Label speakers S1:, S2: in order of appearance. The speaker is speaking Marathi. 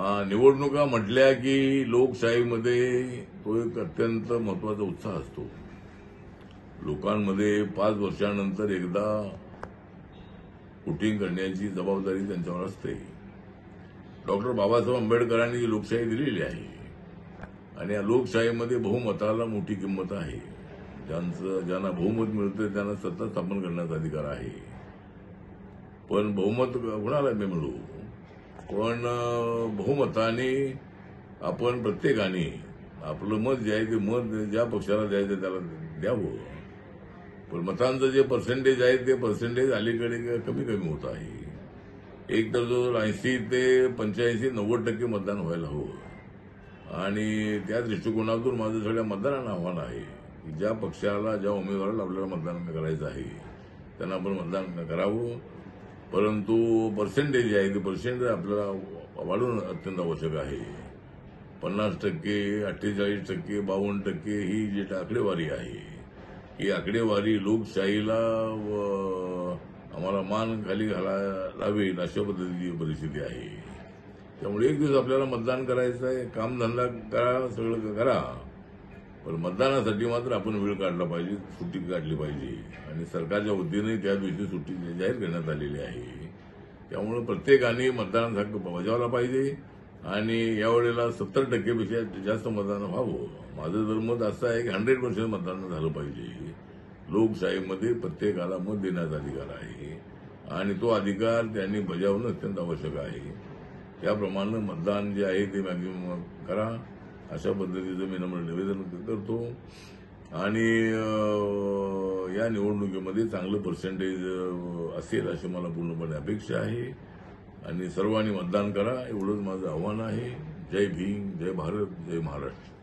S1: निवडणुका म्हटल्या की लोकशाहीमध्ये तो एक अत्यंत महत्वाचा उत्साह असतो. लोकांमध्ये 5 वर्षांनंतर एकदा वोटिंग करण्याची जबाबदारी त्यांच्यावर असते. डॉक्टर बाबासाहेब आंबेडकरांनी लोकशाही दिलेली आहे आणि या लोकशाहीमध्ये बहुमताला मोठी किंमत आहे. ज्यांना बहुमत मिळतं त्यांना सत्ता स्थापन करण्याचा अधिकार आहे. पण बहुमत कुणाला मिळू, पण बहुमताने आपण प्रत्येकाने आपलं मत जे आहे ते मत ज्या पक्षाला द्यायचं त्याला द्यावं. पण मतांचं जे पर्सेंटेज आहे ते पर्सेंटेज अलीकडे कमी कमी होत आहे. एक तर जो 80 ते 85-90% मतदान व्हायला हवं आणि त्या दृष्टिकोनातून माझं सगळ्या मतदारांना आव्हान आहे की ज्या पक्षाला ज्या उमेदवाराला आपल्याला मतदान करायचं आहे त्यांना आपण मतदान करावं. परंतु पर्सेंटेज जे आहे ते पर्सेंटेज आपल्याला वाढवणं अत्यंत आवश्यक आहे. 50%, 48%, 52% ही जी आकडेवारी आहे ही आकडेवारी लोकशाहीला आम्हाला मान खाली घालावी अशा पद्धतीची परिस्थिती आहे. त्यामुळे एक दिवस आपल्याला मतदान करायचं आहे, कामधंदा करा, सगळं करा, पण मतदानासाठी मात्र आपण वेळ काढला पाहिजे, सुट्टी काढली पाहिजे आणि सरकारच्या वतीने त्या दिवशी सुट्टी जाहीर करण्यात आलेली आहे. त्यामुळे प्रत्येकाने मतदानाचा हक्क बजावला पाहिजे आणि यावेळेला 70% पेक्षा जास्त मतदान व्हावं. माझं तर मत असं आहे की 100% मतदान झालं पाहिजे. लोकशाहीमध्ये प्रत्येकाला मत देण्याचा अधिकार आहे आणि तो अधिकार त्यांनी बजावणं अत्यंत आवश्यक आहे. त्याप्रमाणे मतदान जे आहे ते मॅक्झिमम करा अशा पद्धतीचं मी नम्र निवेदन करतो आणि या निवडणुकीमध्ये चांगलं पर्सेंटेज असेल अशी मला पूर्णपणे अपेक्षा आहे आणि सर्वांनी मतदान करा एवढंच माझं आव्हान आहे. जय भीम, जय भारत, जय महाराष्ट्र.